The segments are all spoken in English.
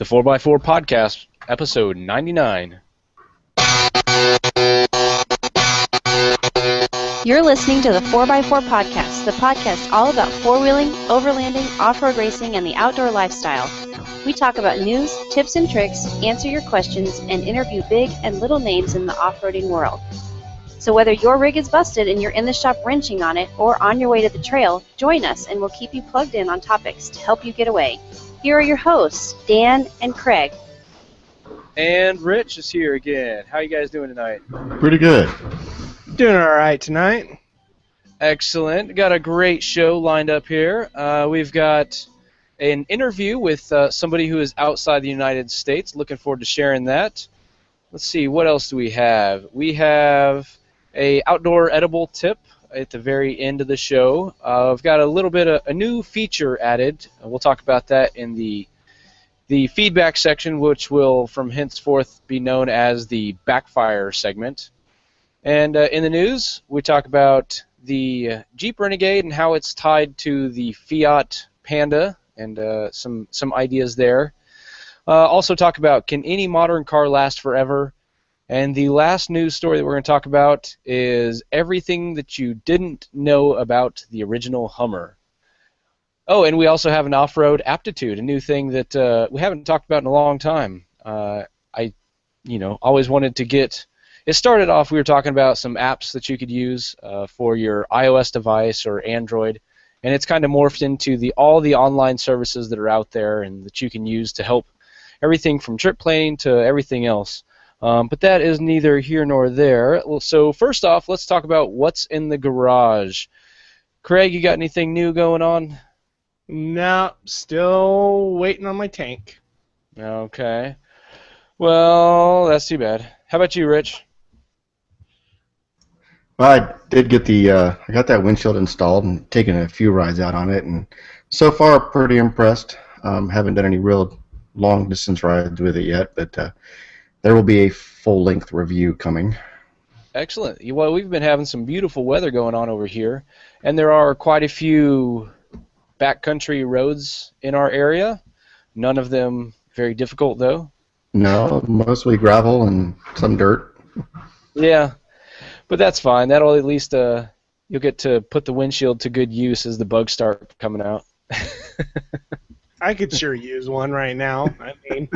The 4x4 Podcast, episode 99. You're listening to the 4x4 Podcast, the podcast all about four-wheeling, overlanding, off-road racing, and the outdoor lifestyle. We talk about news, tips and tricks, answer your questions, and interview big and little names in the off-roading world. So whether your rig is busted and you're in the shop wrenching on it or on your way to the trail, join us and we'll keep you plugged in on topics to help you get away. Here are your hosts, Dan and Craig. And Rich is here again. How you guys doing tonight? Pretty good. Doing all right tonight. Excellent. Got a great show lined up here. We've got an interview with somebody who is outside the United States. Looking forward to sharing that. Let's see, what else do we have? We have a outdoor edible tip at the very end of the show. I've got a little bit of a new feature added. We'll talk about that in the feedback section, which will from henceforth be known as the backfire segment. And in the news, we talk about the Jeep Renegade and how it's tied to the Fiat Panda and some ideas there. Also talk about, can any modern car last forever? And the last news story that we're going to talk about is everything that you didn't know about the original Hummer. Oh, and we also have an off-road aptitude, a new thing that we haven't talked about in a long time. I always wanted to get... It started off, we were talking about some apps that you could use for your iOS device or Android, and it's kind of morphed into all the online services that are out there and that you can use to help everything from trip planning to everything else. But that is neither here nor there. So first off, let's talk about what's in the garage. Craig, you got anything new going on? No, still waiting on my tank. Okay. Well, that's too bad. How about you, Rich? Well, I did get I got that windshield installed and taken a few rides out on it, and so far pretty impressed. Haven't done any real long distance rides with it yet, but there will be a full-length review coming. Excellent. Well, we've been having some beautiful weather going on over here, and there are quite a few backcountry roads in our area. None of them very difficult, though. No, mostly gravel and some dirt. Yeah, but that's fine. That'll at least you'll get to put the windshield to good use as the bugs start coming out. I could sure use one right now. I mean,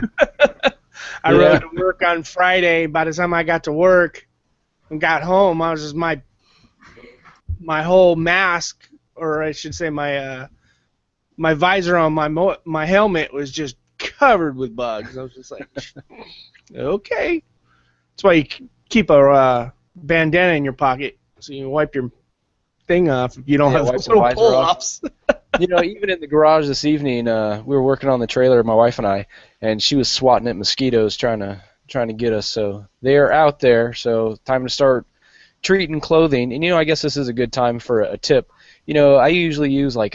I rode to work on Friday. By the time I got to work and got home, I was just my whole mask, or I should say my visor on my helmet was just covered with bugs. I was just like, okay. That's why you keep a bandana in your pocket so you can wipe your thing off if you don't have those little pull-offs. Even in the garage this evening, we were working on the trailer, my wife and I, and she was swatting at mosquitoes trying to get us. So they are out there. So time to start treating clothing. And I guess this is a good time for a tip. I usually use like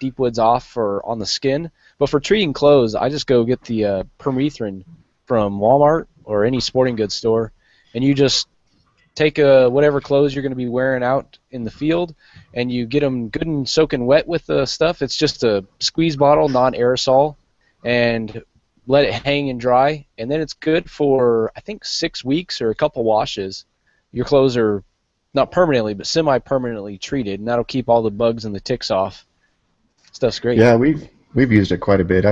Deep Woods Off for on the skin, but for treating clothes, I just go get the permethrin from Walmart or any sporting goods store, and you just take whatever clothes you're going to be wearing out in the field, and you get them good and soaking wet with the stuff. It's just a squeeze bottle, non-aerosol, and let it hang and dry, and then it's good for, I think, 6 weeks or a couple washes. Your clothes are not permanently, but semi-permanently treated, and that'll keep all the bugs and the ticks off. Stuff's great. Yeah, we've used it quite a bit.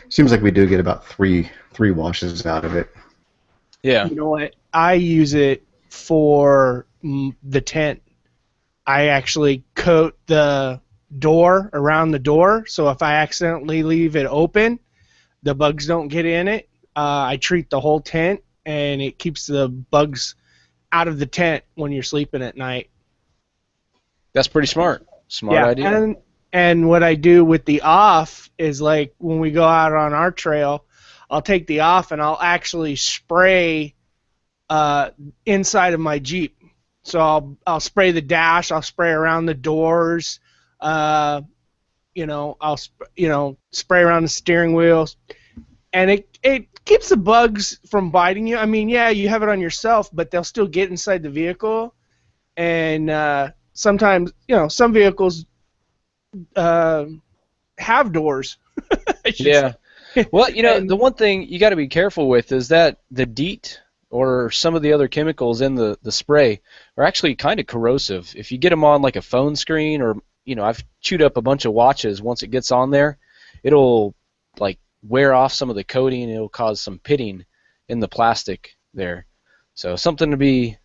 Seems like we do get about three washes out of it. Yeah. You know what? I use it for the tent. I actually coat the door around the door, so if I accidentally leave it open, the bugs don't get in it. I treat the whole tent, and it keeps the bugs out of the tent when you're sleeping at night. That's pretty smart. Smart idea. And what I do with the off is, like, when we go out on our trail, I'll take the off and I'll actually spray inside of my Jeep. So I'll spray the dash, I'll spray around the doors, I'll spray around the steering wheel, and it keeps the bugs from biting you. I mean, yeah, you have it on yourself, but they'll still get inside the vehicle, and sometimes, some vehicles have doors. Yeah. Well, the one thing you got to be careful with is that the DEET or some of the other chemicals in the spray are actually kind of corrosive. If you get them on like a phone screen or, I've chewed up a bunch of watches, once it gets on there, it'll like wear off some of the coating and it'll cause some pitting in the plastic there. So something to be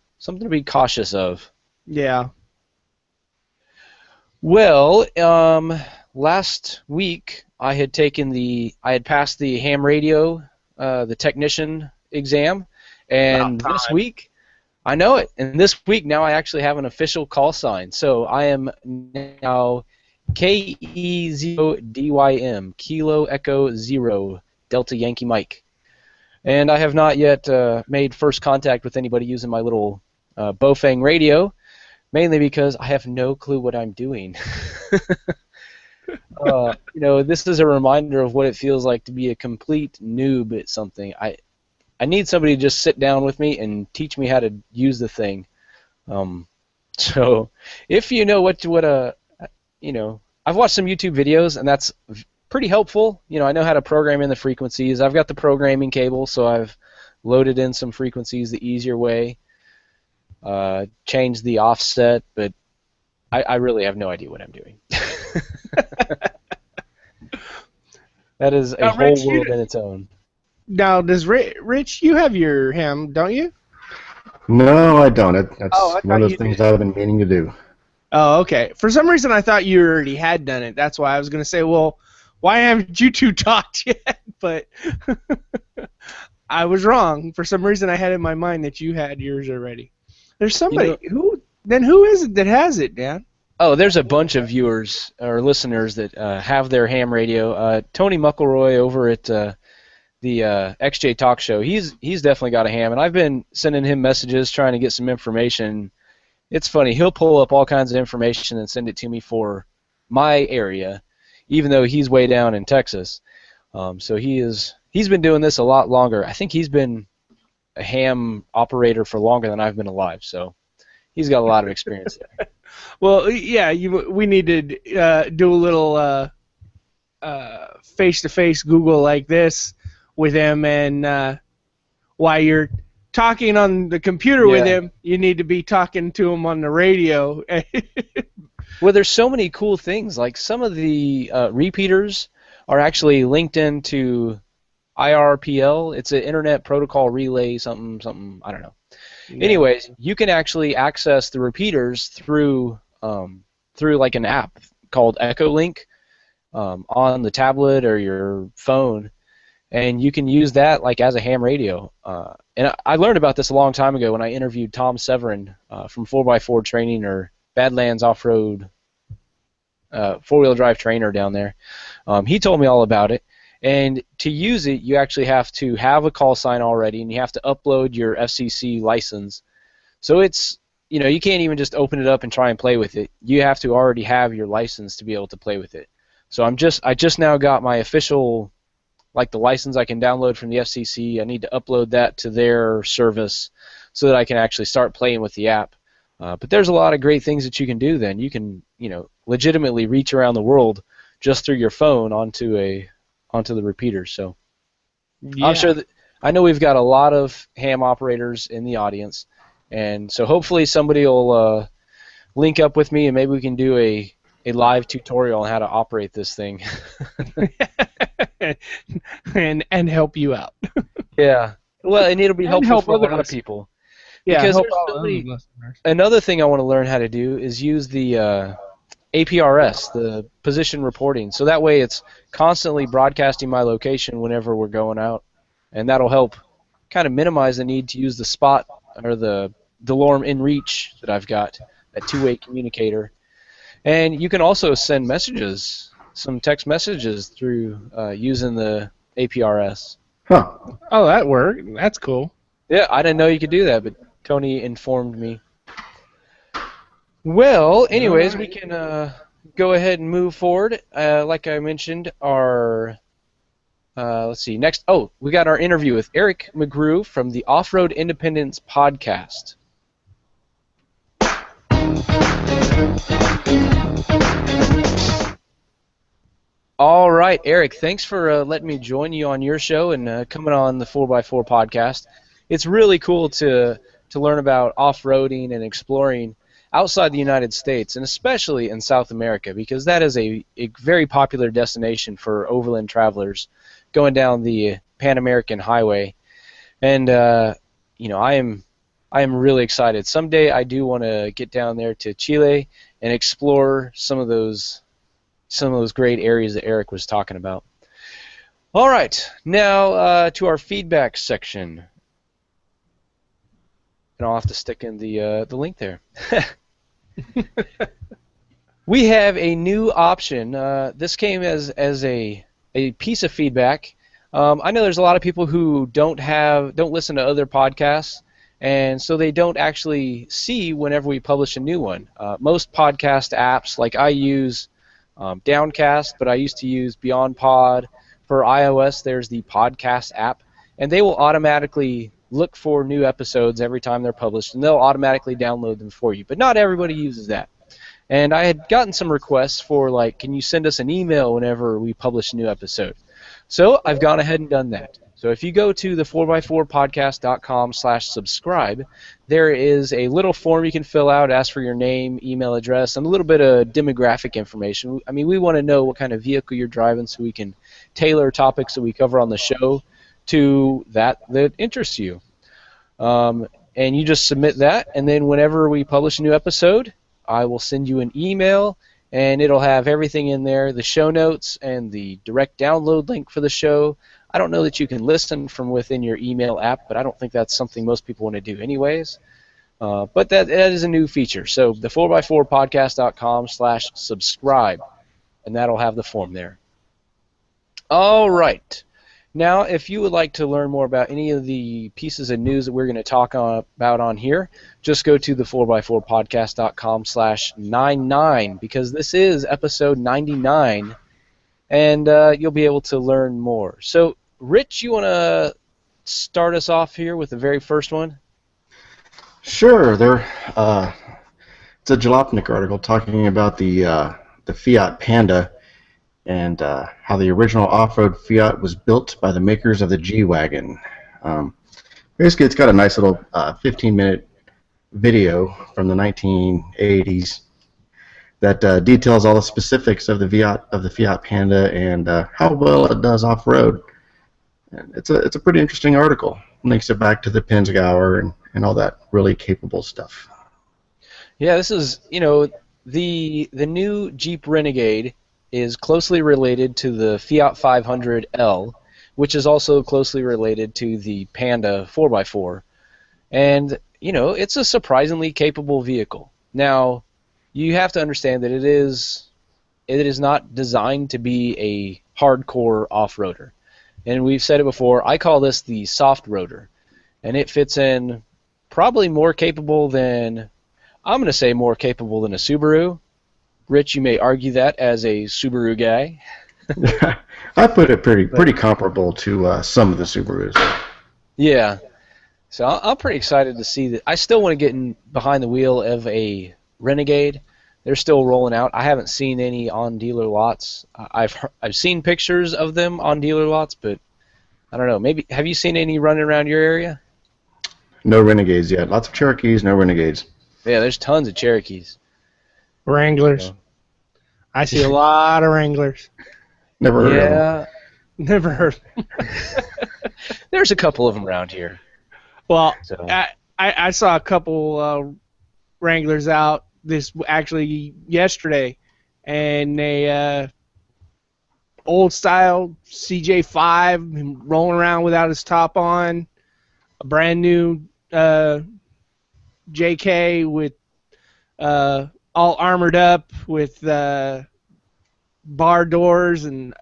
cautious of. Yeah. Well, last week I had passed the ham radio, the technician exam, and this week, I know it, and this week now I actually have an official call sign. So I am now KE0DYM, Kilo Echo Zero, Delta Yankee Mike. And I have not yet made first contact with anybody using my little Bofang radio, mainly because I have no clue what I'm doing. This is a reminder of what it feels like to be a complete noob at something. I need somebody to just sit down with me and teach me how to use the thing. So if you know I've watched some YouTube videos, and that's pretty helpful. I know how to program in the frequencies. I've got the programming cable, so I've loaded in some frequencies the easier way, changed the offset, but I really have no idea what I'm doing. That is a whole world in its own. Now, does Rich, you have your ham, don't you? No, I don't. That's one of you the things I've been meaning to do. Oh, okay. For some reason, I thought you already had done it. That's why I was going to say, well, why haven't you two talked yet? But I was wrong. For some reason, I had in my mind that you had yours already. There's somebody who is it that has it, Dan? Oh, there's a bunch of viewers or listeners that have their ham radio. Tony McElroy over at the XJ Talk Show, he's definitely got a ham, and I've been sending him messages trying to get some information. It's funny, he'll pull up all kinds of information and send it to me for my area, even though he's way down in Texas. So he's been doing this a lot longer. I think he's been a ham operator for longer than I've been alive, so he's got a lot of experience there. Well, yeah, we need to do a little face-to-face Google like this with him, and while you're talking on the computer with him, you need to be talking to him on the radio. Well, there's so many cool things. Like some of the repeaters are actually linked into IRPL. It's an Internet Protocol Relay something, I don't know. Yeah. Anyways, you can actually access the repeaters through like an app called EchoLink on the tablet or your phone, and you can use that like as a ham radio. And I learned about this a long time ago when I interviewed Tom Severin from 4x4 Training, or Badlands Off-Road 4-wheel drive trainer down there. He told me all about it. And to use it, you actually have to have a call sign already, and you have to upload your FCC license. So it's, you can't even just open it up and try and play with it. You have to already have your license to be able to play with it. So I just now got my official, like the license I can download from the FCC. I need to upload that to their service so that I can actually start playing with the app. But there's a lot of great things that you can do then. You can, legitimately reach around the world just through your phone onto the repeaters. So yeah. I'm sure that I know we've got a lot of ham operators in the audience, and so hopefully somebody will link up with me and maybe we can do a live tutorial on how to operate this thing. and help you out. Yeah. Well, and it'll be helpful for a lot of people. Yeah. Because another thing I want to learn how to do is use the APRS, the position reporting. So that way it's constantly broadcasting my location whenever we're going out, and that'll help kind of minimize the need to use the spot or the DeLorme InReach that I've got, that two-way communicator. And you can also send messages, some text messages through using the APRS. Huh. Oh, that worked. That's cool. Yeah, I didn't know you could do that, but Tony informed me. Well, anyways, we can go ahead and move forward. Like I mentioned, our let's see, next. Oh, we got our interview with Eric McGrew from the Off-Road Independence podcast. All right, Eric, thanks for letting me join you on your show and coming on the 4x4 podcast. It's really cool to learn about off-roading and exploring outside the United States, and especially in South America, because that is a very popular destination for overland travelers going down the Pan American Highway. And I am really excited. Someday I do want to get down there to Chile and explore some of those great areas that Eric was talking about. All right, now to our feedback section. And I'll have to stick in the link there. We have a new option. This came as a piece of feedback. I know there's a lot of people who don't listen to other podcasts, and so they don't actually see whenever we publish a new one. Most podcast apps, like I use Downcast, but I used to use Beyond Pod. For iOS, there's the Podcast app, and they will automatically look for new episodes every time they're published, and they'll automatically download them for you. But not everybody uses that. And I had gotten some requests for, like, can you send us an email whenever we publish a new episode? So I've gone ahead and done that. So if you go to the 4x4podcast.com/subscribe, there is a little form you can fill out, ask for your name, email address, and a little bit of demographic information. I mean, we want to know what kind of vehicle you're driving so we can tailor topics that we cover on the show to that interests you. And you just submit that, and then whenever we publish a new episode, I will send you an email, and it'll have everything in there, the show notes and the direct download link for the show. I don't know that you can listen from within your email app, but I don't think that's something most people want to do anyways. But that is a new feature. So the 4x4podcast.com/subscribe, and that'll have the form there. All right. Now, if you would like to learn more about any of the pieces of news that we're going to talk about on here, just go to the 4x4podcast.com/99, because this is episode 99, and you'll be able to learn more. So, Rich, you want to start us off here with the very first one? Sure. It's a Jalopnik article talking about the Fiat Panda and how the original off-road Fiat was built by the makers of the G-Wagon. Basically, it's got a nice little 15-minute video from the 1980s that details all the specifics of the Fiat Panda and how well it does off-road. And it's a pretty interesting article. Links it back to the Pinzgauer and all that really capable stuff. Yeah, this is, the new Jeep Renegade is closely related to the Fiat 500L, which is also closely related to the Panda 4x4. And, it's a surprisingly capable vehicle. Now, you have to understand that it is not designed to be a hardcore off-roader. And we've said it before, I call this the soft roader. And it fits in probably more capable than a Subaru. Rich, you may argue that as a Subaru guy. I put it pretty comparable to some of the Subarus. Yeah. So I'm pretty excited to see that. I still want to get behind the wheel of a Renegade. They're still rolling out. I haven't seen any on dealer lots. I've seen pictures of them on dealer lots, but I don't know. Maybe have you seen any running around your area? No Renegades yet. Lots of Cherokees, no Renegades. Yeah, there's tons of Cherokees. Wranglers. Yeah. I see a lot of Wranglers. Never heard of them. Never heard. There's a couple of them around here. Well, so. I saw a couple Wranglers out yesterday, and a old style CJ5 rolling around without his top on, a brand new JK with all armored up with bar doors, and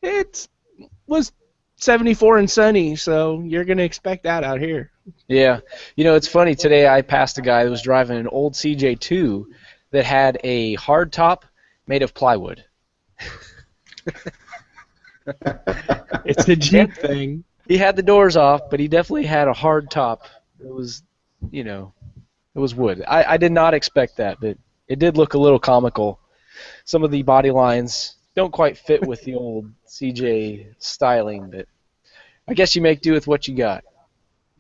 it was 74 and sunny, so you're gonna expect that out here. Yeah, it's funny. Today I passed a guy that was driving an old CJ2 that had a hard top made of plywood. It's a Jeep thing. He had the doors off, but he definitely had a hard top. It was, it was wood. I did not expect that, but it did look a little comical some of the body lines don't quite fit with the old CJ styling, but I guess you make do with what you got.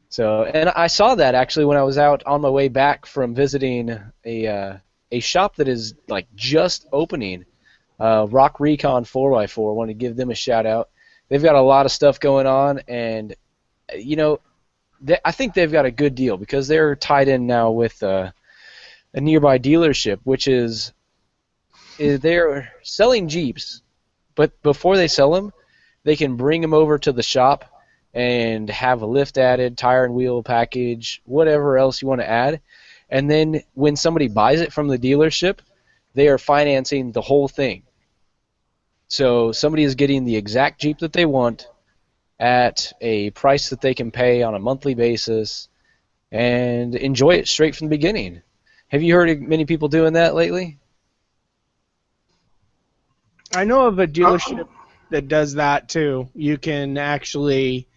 So, and I saw that actually when I was out on my way back from visiting a shop that is like just opening, Rock Recon 4x4. I want to give them a shout out. They've got a lot of stuff going on, and you know, I think they've got a good deal because they're tied in now with a nearby dealership, which is they're selling Jeeps, but before they sell them, they can bring them over to the shop and have a lift added, tire and wheel package, whatever else you want to add. And then when somebody buys it from the dealership, they are financing the whole thing. So somebody is getting the exact Jeep that they want at a price that they can pay on a monthly basis and enjoy it straight from the beginning. Have you heard of many people doing that lately? I know of a dealership that does that too. You can actually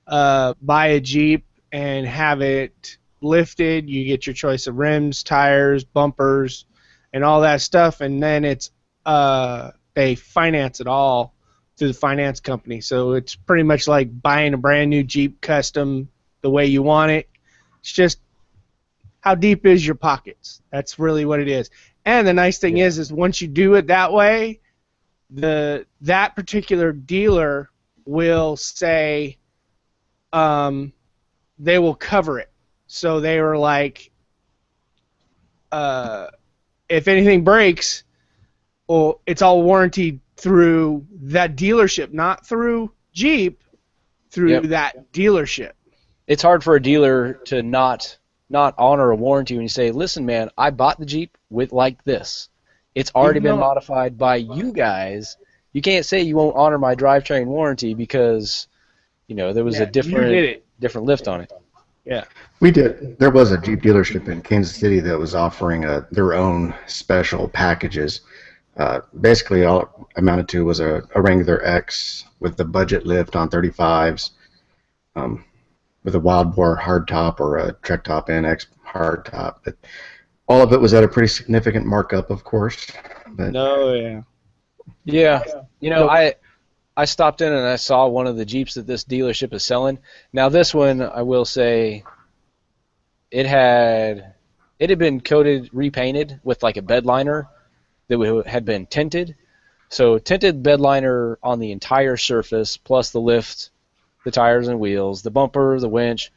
buy a Jeep and have it lifted. You get your choice of rims, tires, bumpers, and all that stuff, and then it's they finance it all through the finance company. So it's pretty much like buying a brand new Jeep custom the way you want it. It's just how deep is your pockets. That's really what it is. And the nice thing is once you do it that way, that particular dealer will say they will cover it. So they were like, if anything breaks, well, it's all warranted through that dealership, not through Jeep, through that dealership. It's hard for a dealer to not honor a warranty when you say, listen, man, I bought the Jeep with like this. It's already been modified by you guys. You can't say you won't honor my drivetrain warranty because, you know, there was a different lift on it. Yeah. We did. There was a Jeep dealership in Kansas City that was offering their own special packages. Basically, all it amounted to was a Wrangler X with the budget lift on 35s, with a Wild Boar hardtop or a Trek Top NX hardtop. But all of it was at a pretty significant markup, of course. But Yeah. You know, I stopped in and I saw one of the Jeeps that this dealership is selling. Now this one, I will say, it had been coated, repainted with like a bed liner that had been tinted. So tinted bed liner on the entire surface, plus the lift, the tires and wheels, the bumper, the winch,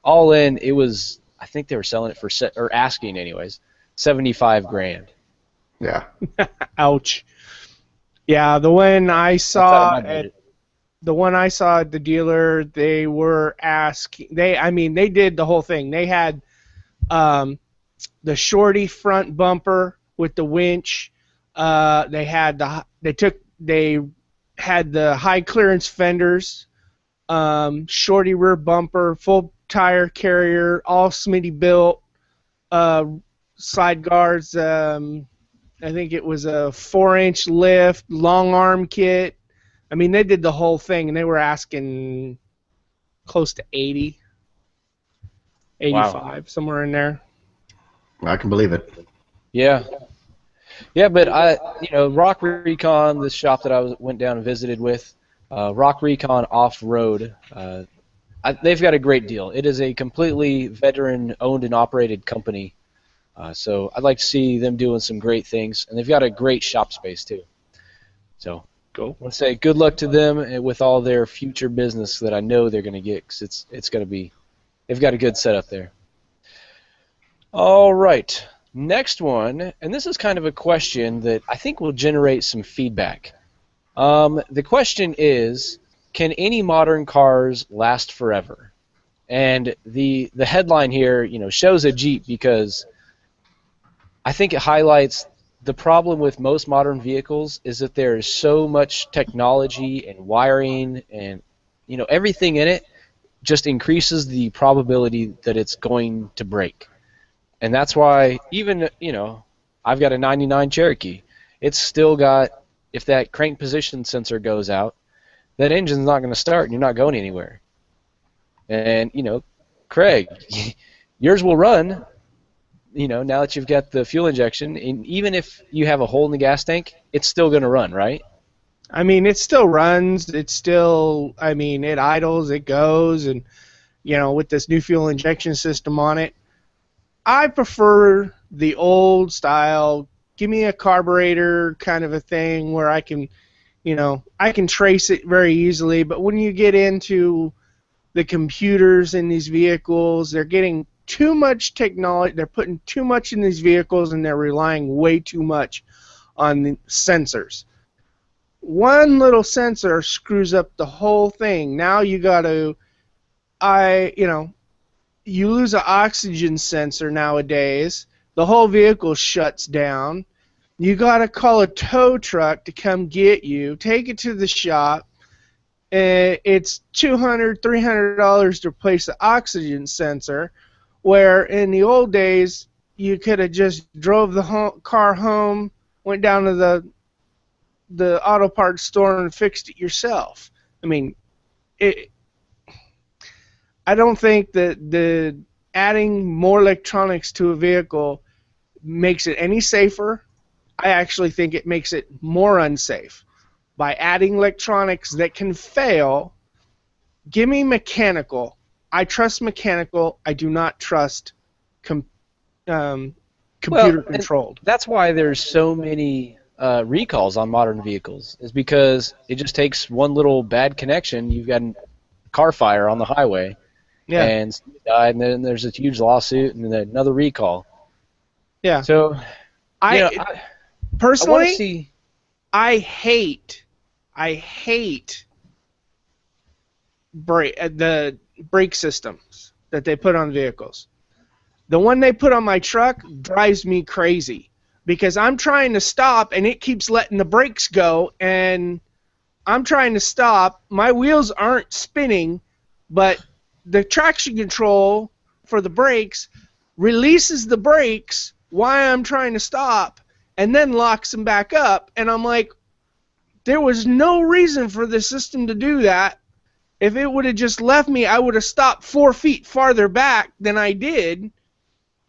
all in. It was, I think they were selling it for or asking anyways, $75,000. Yeah. Ouch. Yeah, the one I saw at the dealer, they were asking. They did the whole thing. They had the shorty front bumper with the winch. They had the high clearance fenders, shorty rear bumper, full tire carrier, all Smitty built, side guards. I think it was a 4-inch lift, long arm kit. I mean, they did the whole thing, and they were asking close to 80, 85, somewhere in there. I can believe it. Yeah. Yeah, but Rock Recon, this shop that I went down and visited with, Rock Recon Off-Road, they've got a great deal. It is a completely veteran-owned and operated company. So I'd like to see them doing some great things, and they've got a great shop space too. So I want to say good luck to them with all their future business that I know they're going to get, because it's going to be, they've got a good setup there. All right, next one, and this is kind of a question that I think will generate some feedback. The question is, can any modern cars last forever? And the headline here, shows a Jeep because I think it highlights the problem with most modern vehicles is that there is so much technology and wiring and everything in it just increases the probability that it's going to break. And that's why even, I've got a 99 Cherokee. It's still got, if that crank position sensor goes out, that engine's not going to start and you're not going anywhere. And, Craig, yours will run. now that you've got the fuel injection, and even if you have a hole in the gas tank, it's still going to run, right? I mean, it still runs. It's still, I mean, it idles, it goes, and, with this new fuel injection system on it, I prefer the old style, give me a carburetor kind of a thing where I can, I can trace it very easily. But when you get into the computers in these vehicles, they're getting too much technology, they're putting too much in these vehicles, and they're relying way too much on the sensors. One little sensor screws up the whole thing. Now you got to, you lose an oxygen sensor nowadays, the whole vehicle shuts down. You got to call a tow truck to come get you, take it to the shop. It's $200, $300 to replace the oxygen sensor, where in the old days you could have just drove the car home, went down to the auto parts store and fixed it yourself. I mean, I don't think that the adding more electronics to a vehicle makes it any safer. I actually think it makes it more unsafe. By adding electronics that can fail, give me mechanical. I trust mechanical. I do not trust computer controlled. That's why there's so many recalls on modern vehicles, is because it just takes one little bad connection. You've got a car fire on the highway, and somebody died, and then there's a huge lawsuit, and then another recall. Yeah. So, I personally, I hate the brake systems that they put on vehicles. The one they put on my truck drives me crazy because I'm trying to stop and it keeps letting the brakes go, and I'm trying to stop. My wheels aren't spinning, but the traction control for the brakes releases the brakes while I'm trying to stop and then locks them back up, and I'm like, there was no reason for the system to do that. If it would have just left me, I would have stopped 4 feet farther back than I did.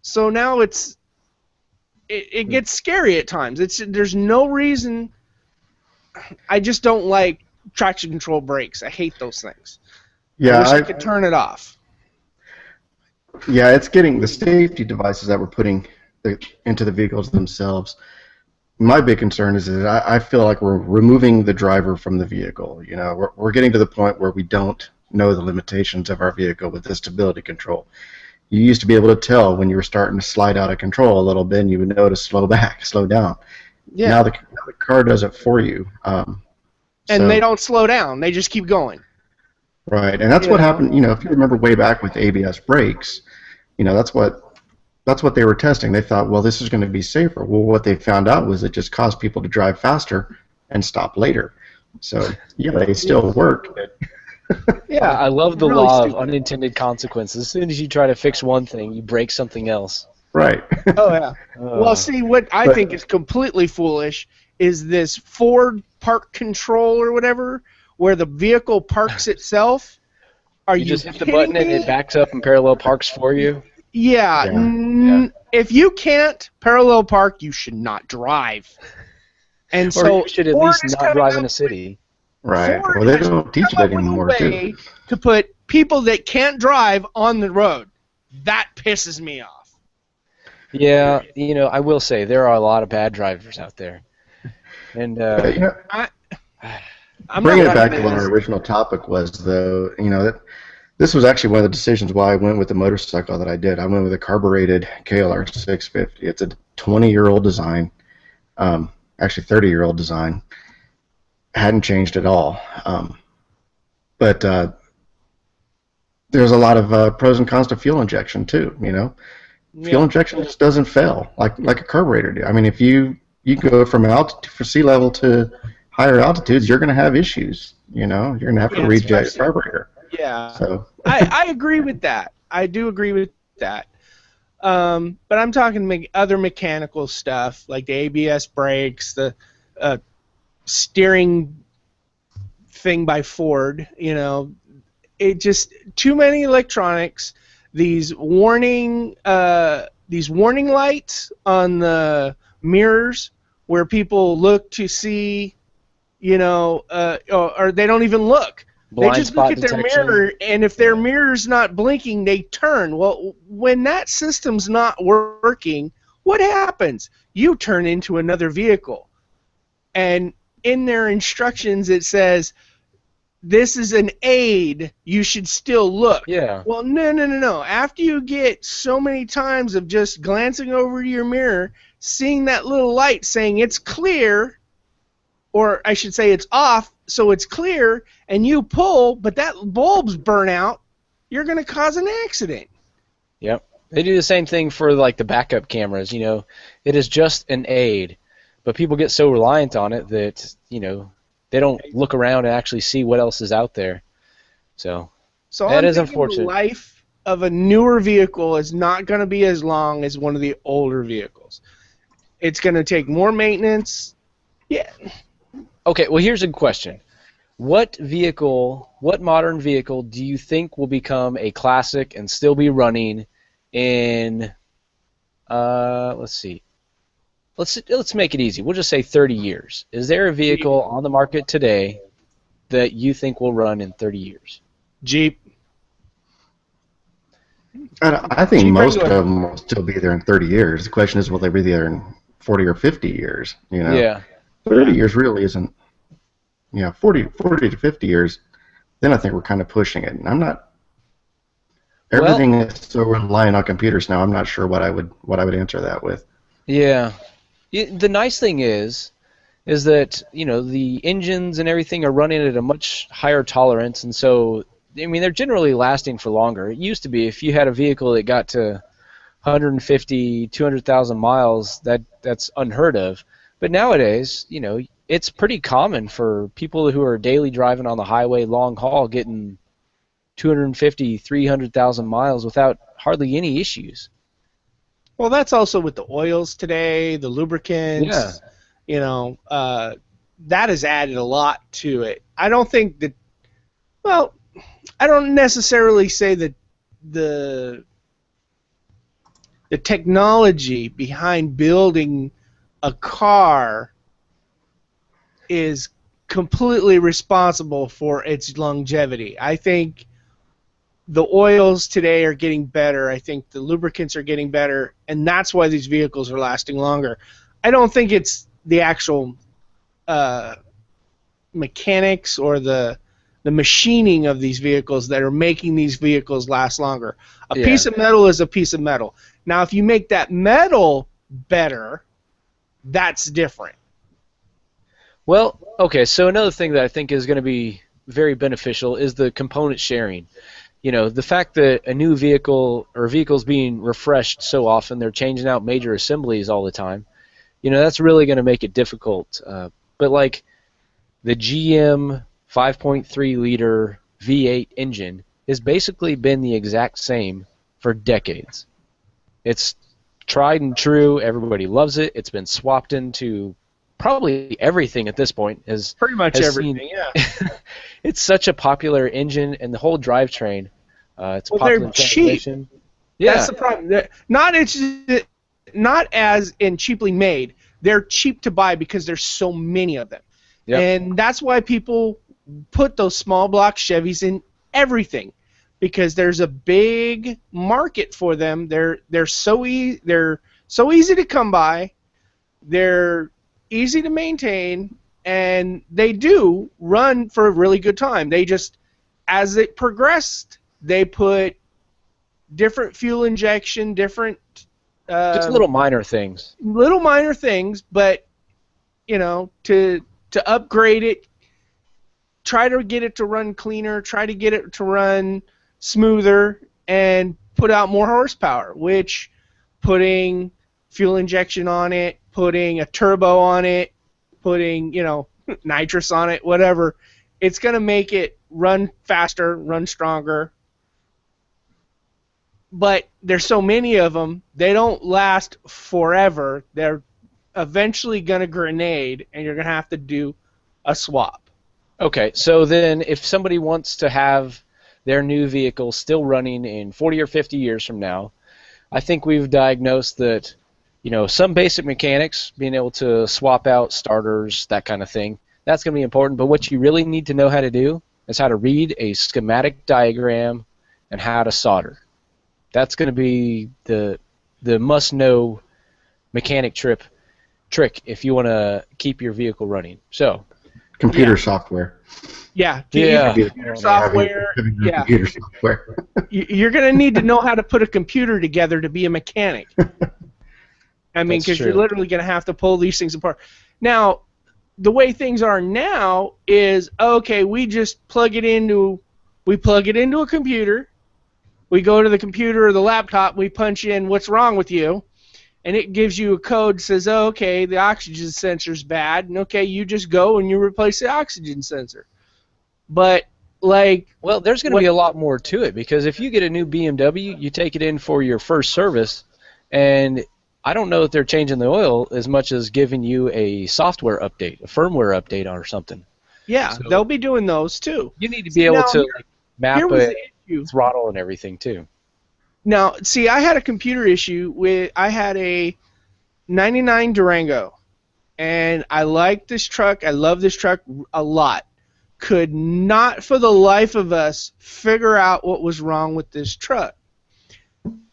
So now it gets scary at times. There's no reason. I just don't like traction control brakes. I hate those things. Yeah, I wish I could turn it off. Yeah, it's getting the safety devices that we're putting into the vehicles themselves. My big concern is that I feel like we're removing the driver from the vehicle. We're getting to the point where we don't know the limitations of our vehicle with the stability control. You used to be able to tell when you were starting to slide out of control a little bit, and you would know to slow back, slow down. Yeah. Now the car does it for you. And they don't slow down. They just keep going. Right, and that's what happened. If you remember way back with ABS brakes, that's what they were testing. They thought, well, this is going to be safer. Well, what they found out was it just caused people to drive faster and stop later. So, yeah, they still work. Yeah, I love the law of unintended consequences. As soon as you try to fix one thing, you break something else. Right. Oh, yeah. Well, see, what I think is completely foolish is this Ford park control or whatever, where the vehicle parks itself. Are you just hit the button and it backs up and parallel parks for you? Yeah. If you can't parallel park, you should not drive. And so you should at least not drive in a city. Right. Ford Well, they don't teach that come up with anymore, a way too. to put people that can't drive on the road. That pisses me off. Yeah, I will say there are a lot of bad drivers out there. And bringing it back to what our original topic was, though, this was actually one of the decisions why I went with the motorcycle that I did. I went with a carbureted KLR 650. It's a 20-year-old design, actually 30-year-old design. Hadn't changed at all. But there's a lot of pros and cons to fuel injection too. Fuel injection just doesn't fail like a carburetor do. I mean, if you go from sea level to higher altitudes, you're going to have issues. You're going to have to reject your carburetor. Yeah. So I agree with that. I do agree with that. But I'm talking other mechanical stuff like the ABS brakes, the steering thing by Ford. It just too many electronics. These warning these warning lights on the mirrors where people look to see, or they don't even look. Blind they just spot look at their detection. mirror, and if their mirror's not blinking, they turn. Well, when that system's not working, what happens? You turn into another vehicle. And in their instructions it says, this is an aid, you should still look. Yeah. Well, no. After you get so many times of just glancing over to your mirror, seeing that little light saying it's clear, or I should say it's off, so it's clear, and you pull, but that bulb's burn out, you're going to cause an accident. Yep. They do the same thing for like the backup cameras. It is just an aid, but people get so reliant on it that they don't look around and actually see what else is out there. So that is unfortunate. The life of a newer vehicle is not going to be as long as one of the older vehicles. It's going to take more maintenance. Yeah. Okay, well, here's a question. What modern vehicle do you think will become a classic and still be running in, let's see. Let's make it easy. We'll just say 30 years. Is there a vehicle on the market today that you think will run in 30 years? Jeep. I think most of them will still be there in 30 years. The question is, will they be there in 40 or 50 years? Yeah. 30 years really isn't. 40 to 50 years, then I think we're kind of pushing it. And I'm not. Everything is so reliant on computers now. I'm not sure what I would answer that with. Yeah. The nice thing is that the engines and everything are running at a much higher tolerance, and so they're generally lasting for longer. It used to be if you had a vehicle that got to 150, 200,000 miles, that's unheard of. But nowadays, it's pretty common for people who are daily driving on the highway long haul getting 250, 300,000 miles without hardly any issues. Well, that's also with the oils today, the lubricants. Yeah. That has added a lot to it. I don't think that. Well, I don't necessarily say that the technology behind building a car is completely responsible for its longevity. I think the oils today are getting better. I think the lubricants are getting better, and that's why these vehicles are lasting longer. I don't think it's the actual mechanics or the machining of these vehicles that are making these vehicles last longer. A piece of metal is a piece of metal. Now, if you make that metal better, that's different. Well, okay, so another thing that I think is going to be very beneficial is the component sharing. The fact that a new vehicle or vehicles being refreshed so often, they're changing out major assemblies all the time, that's really going to make it difficult. But like the GM 5.3 liter V8 engine has basically been the exact same for decades. It's tried and true. Everybody loves it. It's been swapped into probably everything at this point. Pretty much everything, yeah. It's such a popular engine, and the whole drivetrain. It's popular. They're cheap. Yeah. That's the problem. Not as in cheaply made. They're cheap to buy because there's so many of them. Yep. And that's why people put those small block Chevys in everything, because there's a big market for them. They're so easy to come by. They're easy to maintain, and they do run for a really good time. They just, as it progressed, they put different fuel injection, different just little minor things. Little minor things, but to upgrade it, try to get it to run cleaner, try to get it to run smoother, and put out more horsepower, which putting fuel injection on it, putting a turbo on it, putting, nitrous on it, whatever, it's going to make it run faster, run stronger. But there's so many of them, they don't last forever. They're eventually going to grenade, and you're going to have to do a swap. Okay, so then if somebody wants to have their new vehicle still running in 40 or 50 years from now, I think we've diagnosed that, some basic mechanics, being able to swap out starters, that kind of thing, that's going to be important. But what you really need to know how to do is how to read a schematic diagram and how to solder. That's going to be the must-know mechanic trick if you want to keep your vehicle running. So, computer software. Yeah. Computer software. Yeah. Computer software. You're going to need to know how to put a computer together to be a mechanic. I mean, because you're literally going to have to pull these things apart. Now, the way things are now is, okay, we just plug it into a computer. We go to the computer or the laptop, we punch in what's wrong with you, and it gives you a code that says, oh, okay, the oxygen sensor's bad, and okay, you just go and you replace the oxygen sensor. But, well, there's going to be a lot more to it, because if you get a new BMW, you take it in for your first service, and I don't know if they're changing the oil as much as giving you a software update, a firmware update or something. Yeah, so they'll be doing those too. You need to be able to map a throttle and everything too. Now, see, I had a computer issue I had a 99 Durango, and I like this truck. I love this truck a lot. Could not for the life of us figure out what was wrong with this truck.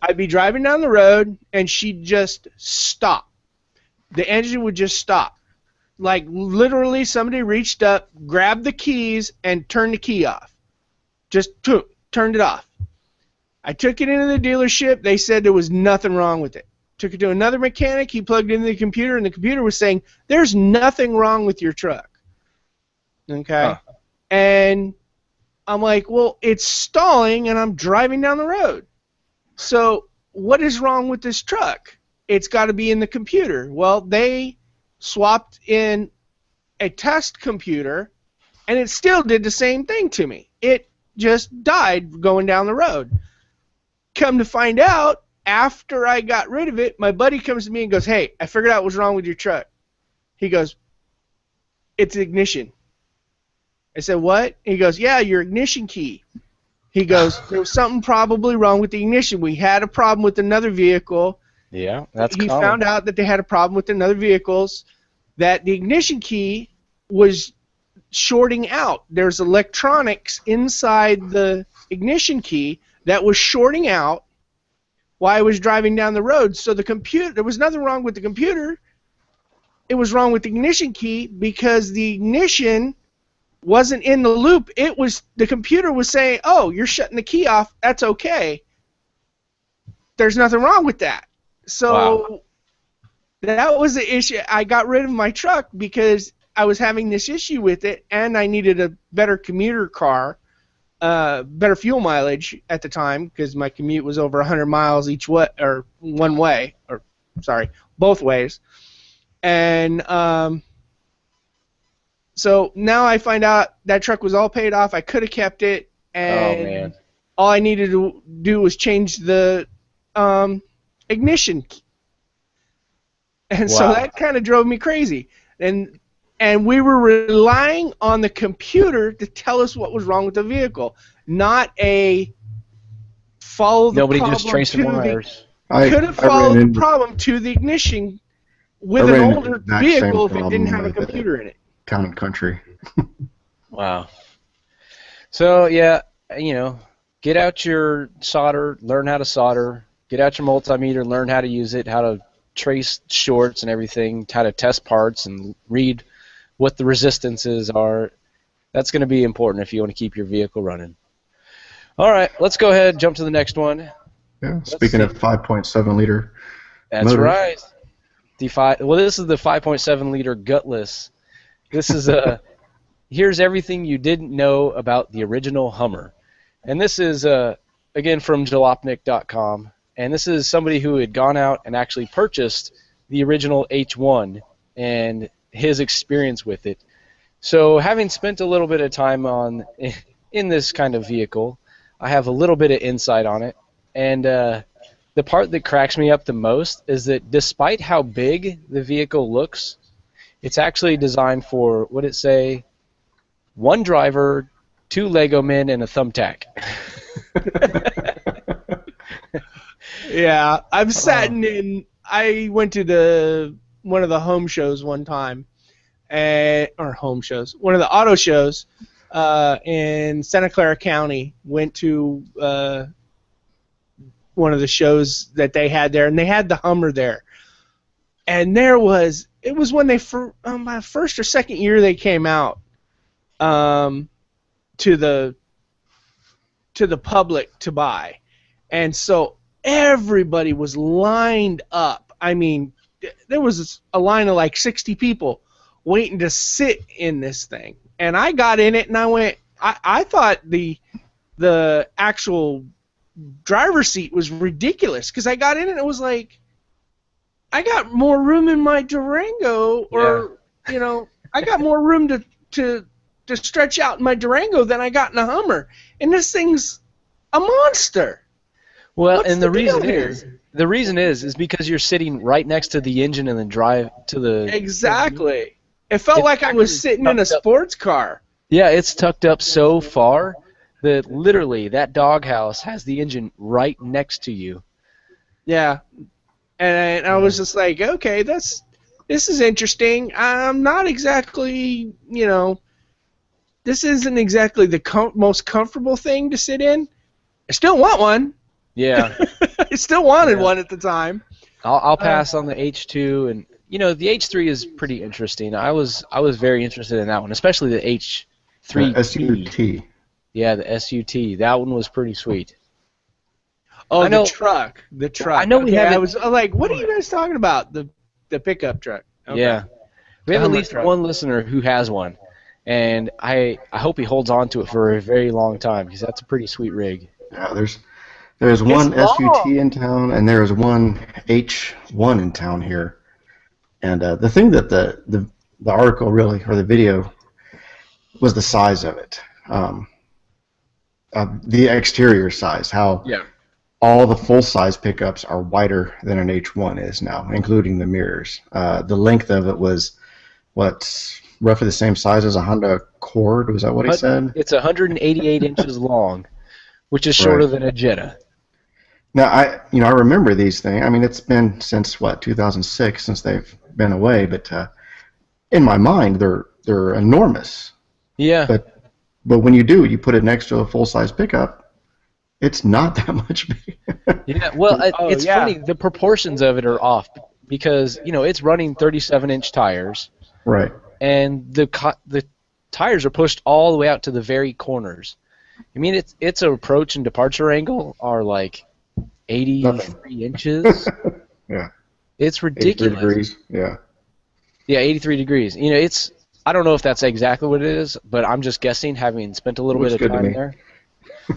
I'd be driving down the road, and she'd just stop. The engine would just stop. Like, literally, somebody reached up, grabbed the keys, and turned the key off. Just turned it off. I took it into the dealership. They said there was nothing wrong with it. Took it to another mechanic. He plugged it into the computer, and the computer was saying, there's nothing wrong with your truck. Okay? Huh. And I'm like, well, it's stalling, and I'm driving down the road. So what is wrong with this truck? It's got to be in the computer. Well, they swapped in a test computer, and it still did the same thing to me. It just died going down the road. Come to find out, after I got rid of it, my buddy comes to me and goes, hey, I figured out what's wrong with your truck. He goes, it's ignition. I said, what? He goes, yeah, your ignition key. He goes, there was something probably wrong with the ignition. We had a problem with another vehicle. Yeah, that's He common. found out that they had a problem with another vehicles, that the ignition key was shorting out. There's electronics inside the ignition key that was shorting out while I was driving down the road. So the computer, there was nothing wrong with the computer. It was wrong with the ignition key because the ignition wasn't in the loop. It was, the computer was saying, oh, you're shutting the key off. That's okay. There's nothing wrong with that. So that was the issue. I got rid of my truck because I was having this issue with it, and I needed a better commuter car, better fuel mileage at the time because my commute was over 100 miles each way, or one way, or sorry, both ways. And so now I find out that truck was all paid off. I could have kept it, and all I needed to do was change the ignition. And so that kind of drove me crazy. And we were relying on the computer to tell us what was wrong with the vehicle, not a follow the Nobody problem just traced the wires. Could have followed the problem to the ignition with an older vehicle if it didn't have a computer in it. Town and country. Wow. So, yeah, get out your solder, learn how to solder, get out your multimeter, learn how to use it, how to trace shorts and everything, how to test parts and read what the resistances are. That's going to be important if you want to keep your vehicle running. All right, let's go ahead and jump to the next one. Yeah, speaking of 5.7 liter That's motors. Right. Well, this is the 5.7 liter gutless. This is here's everything you didn't know about the original Hummer. And this is, again, from jalopnik.com. And this is somebody who had gone out and actually purchased the original H1 and his experience with it. So having spent a little bit of time in this kind of vehicle, I have a little bit of insight on it. And the part that cracks me up the most is that despite how big the vehicle looks, it's actually designed for, what it say, one driver, 2 Lego men, and a thumbtack. Yeah, I've sat in. I went to one of the home shows one time, or home shows, one of the auto shows in Santa Clara County. Went to one of the shows that they had there, and they had the Hummer there. And it was when they my first or second year they came out to the public to buy, and so everybody was lined up. I mean, there was a line of like 60 people waiting to sit in this thing, and I got in it, and I went. I thought the actual driver's seat was ridiculous because I got in it and it was like, I got more room in my Durango, or I got more room to stretch out in my Durango than I got in a Hummer, and this thing's a monster. Well, What's and the reason is because you're sitting right next to the engine and the drive to the. Exactly. It felt like I was sitting in a sports car. Yeah, it's tucked up so far that literally that doghouse has the engine right next to you. Yeah. And I was just like, okay, this is interesting. I'm not exactly, this isn't exactly the most comfortable thing to sit in. I still want one. Yeah. I still wanted one at the time. I'll pass on the H2, and the H3 is pretty interesting. I was very interested in that one, especially the H3. SUT. Yeah, the SUT. That one was pretty sweet. Oh, the truck. The truck. I know we have. I was like, what are you guys talking about? The pickup truck. Okay. Yeah. We have at least one listener who has one, and I hope he holds on to it for a very long time because that's a pretty sweet rig. Yeah, there's one SUT in town, and there's one H1 in town here. And the thing that the article really, or the video, was the size of it. The exterior size, how all the full-size pickups are wider than an H1 is now, including the mirrors. The length of it was, roughly the same size as a Honda Accord? Was that what he said? It's 188 inches long, which is shorter than a Jetta. Now, I remember these things. I mean, it's been since, 2006 since they've been away, but in my mind, they're enormous. Yeah. But when you put it next to a full-size pickup, it's not that much bigger. Yeah, well, it's funny. The proportions of it are off because, it's running 37-inch tires. Right. And the tires are pushed all the way out to the very corners. I mean, its approach and departure angle are like 83 inches. Yeah. It's ridiculous. 83 degrees, yeah. Yeah, 83 degrees. I don't know if that's exactly what it is, but I'm just guessing, having spent a little bit of time there.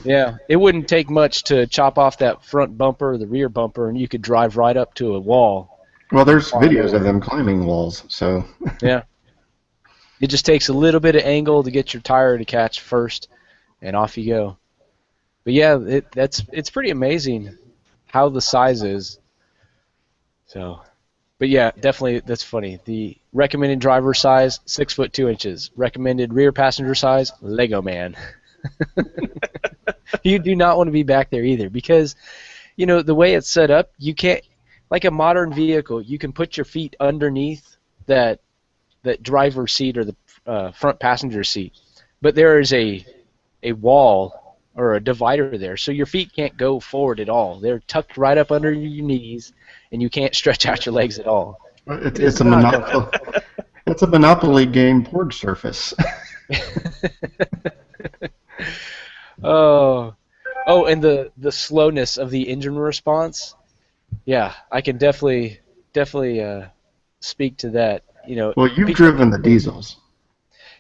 Yeah, it wouldn't take much to chop off that front bumper or the rear bumper, and you could drive right up to a wall. Well, there's videos of them climbing walls, so. Yeah. It just takes a little bit of angle to get your tire to catch first, and off you go. But yeah, it's pretty amazing how the size is. So, but yeah, definitely that's funny. The recommended driver size, 6'2". Recommended rear passenger size, Lego man. You do not want to be back there either because, the way it's set up, you can't, like a modern vehicle, you can put your feet underneath that driver's seat or the front passenger seat, but there is a wall or a divider there, so your feet can't go forward at all. They're tucked right up under your knees, and you can't stretch out your legs at all. It's a Monopoly. It's a Monopoly game board surface. Oh, and the slowness of the engine response. Yeah, I can definitely speak to that. Well, you've driven the diesels.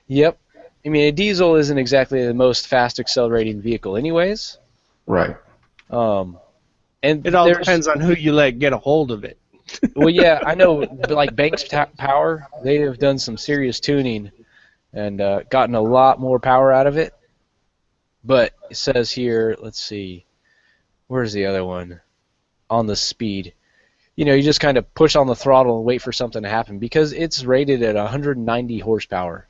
Yep. I mean, a diesel isn't exactly the most fast accelerating vehicle anyways. Right. And it all depends on who you let get a hold of it. Well, yeah, I know, like Banks Power, they have done some serious tuning and gotten a lot more power out of it. But it says here, let's see, where's the other one? On the speed. You just kind of push on the throttle and wait for something to happen because it's rated at 190 horsepower.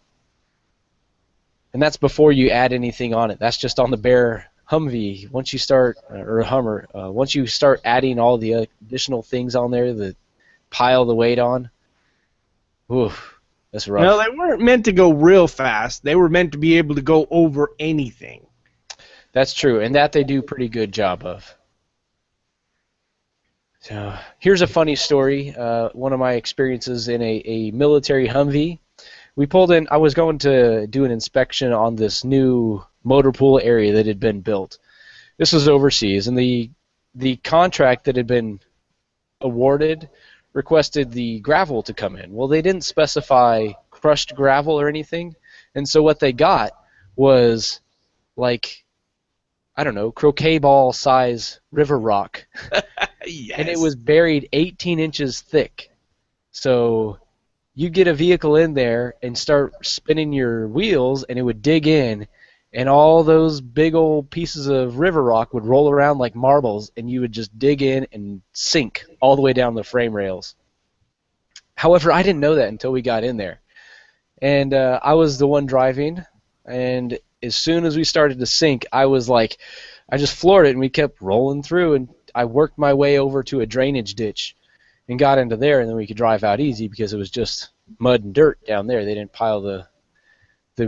And that's before you add anything on it. That's just on the bare Humvee, once you start, or a Hummer, once you start adding all the additional things on there that pile the weight on, oof, that's rough. No, they weren't meant to go real fast. They were meant to be able to go over anything. That's true, and that they do a pretty good job of. So here's a funny story. One of my experiences in a military Humvee. We pulled in. I was going to do an inspection on this new motor pool area that had been built. This was overseas, and the contract that had been awarded requested the gravel to come in. Well, they didn't specify crushed gravel or anything, and so what they got was like, I don't know, croquet ball size river rock. Yes. And it was buried 18 inches thick. So you get a vehicle in there and start spinning your wheels, and it would dig in, and all those big old pieces of river rock would roll around like marbles, and you would just dig in and sink all the way down the frame rails. However, I didn't know that until we got in there. And I was the one driving, and as soon as we started to sink, I was like, I just floored it, and we kept rolling through, and I worked my way over to a drainage ditch and got into there, and then we could drive out easy because it was just mud and dirt down there. They didn't pile the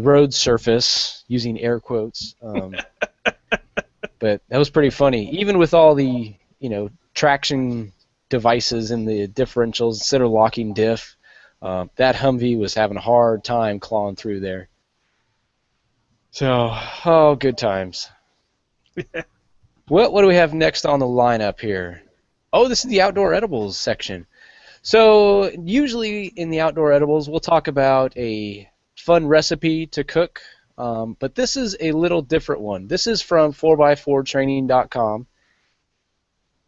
road surface, using air quotes. But that was pretty funny. Even with all the, traction devices and the differentials, center locking diff, that Humvee was having a hard time clawing through there. So, good times. What do we have next on the lineup here? Oh, this is the outdoor edibles section. So usually in the outdoor edibles, we'll talk about a fun recipe to cook, but this is a little different one. This is from 4x4training.com.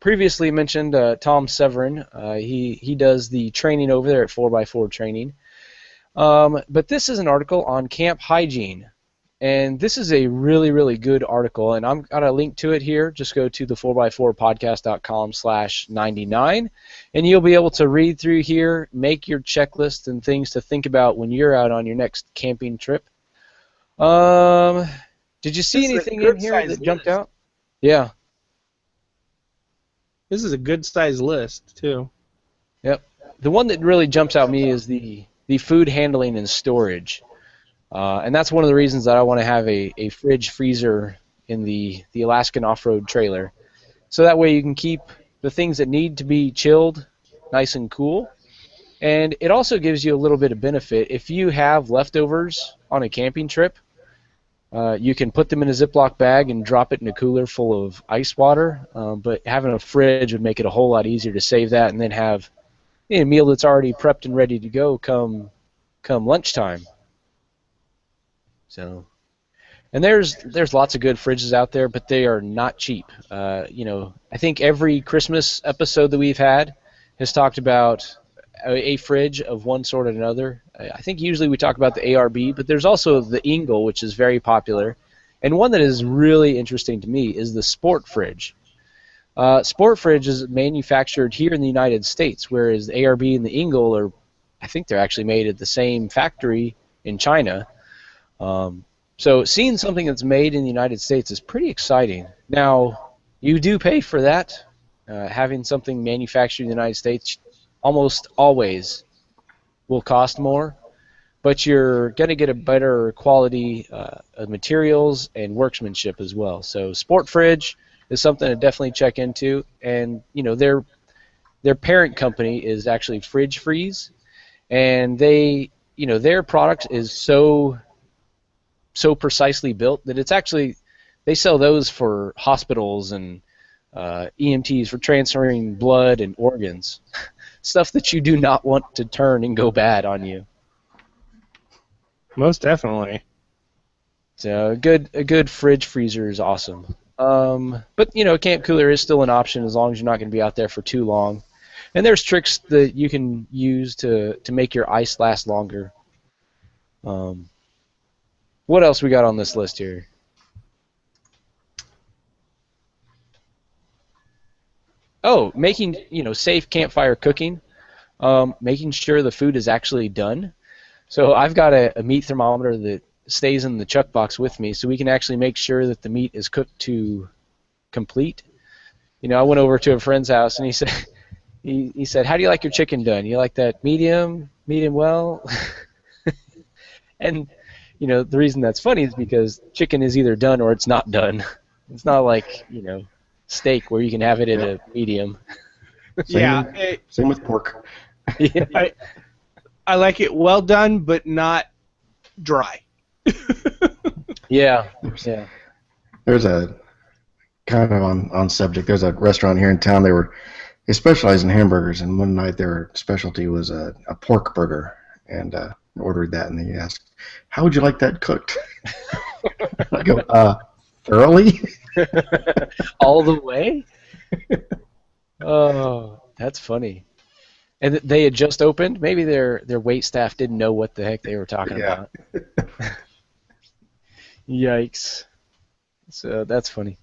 Previously mentioned Tom Severin. He does the training over there at 4x4 Training. But this is an article on camp hygiene. And this is a really, really good article, and I'm got a link to it here. Just go to the 4x4podcast.com/99, and you'll be able to read through here, make your checklist and things to think about when you're out on your next camping trip. Did you see anything in here that jumped out? Yeah. This is a good size list, too. Yep. The one that really jumps out at me is the food handling and storage. And that's one of the reasons that I want to have a fridge freezer in the Alaskan off-road trailer. So that way you can keep the things that need to be chilled nice and cool. And it also gives you a little bit of benefit. If you have leftovers on a camping trip, you can put them in a Ziploc bag and drop it in a cooler full of ice water. But having a fridge would make it a whole lot easier to save that and then have a meal that's already prepped and ready to go come lunchtime. So, and there's lots of good fridges out there, but they are not cheap. I think every Christmas episode that we've had has talked about a fridge of one sort or another. I think usually we talk about the ARB, but there's also the Engel, which is very popular. And one that is really interesting to me is the Sport Fridge. Sport Fridge is manufactured here in the United States, whereas the ARB and the Engel I think they're actually made at the same factory in China. So seeing something that's made in the United States is pretty exciting. Now, you do pay for that. Having something manufactured in the United States almost always will cost more, but you're going to get a better quality of materials and workmanship as well. So Sport Fridge is something to definitely check into, and their parent company is actually Fridge Freeze, and their product is so precisely built that it's actually, they sell those for hospitals and EMTs for transferring blood and organs, stuff that you do not want to turn and go bad on you. Most definitely. So a good fridge freezer is awesome. But a camp cooler is still an option as long as you're not going to be out there for too long. And there's tricks that you can use to make your ice last longer. What else we got on this list here? Oh, making safe campfire cooking, making sure the food is actually done. So I've got a meat thermometer that stays in the chuck box with me, so we can actually make sure that the meat is cooked to complete. You know, I went over to a friend's house, and he said, he said, "How do you like your chicken done? You like that medium well?" And you know, the reason that's funny is because chicken is either done or it's not done. It's not like, you know, steak where you can have it at a medium. Same with pork. Yeah. I like it well done, but not dry. Yeah. There's a kind of on subject. There's a restaurant here in town. They specialize in hamburgers, and one night their specialty was a pork burger, and ordered that, and they asked, "How would you like that cooked?" I go, thoroughly. All the way? Oh, that's funny. And they had just opened. Maybe their wait staff didn't know what the heck they were talking about. Yikes. So that's funny.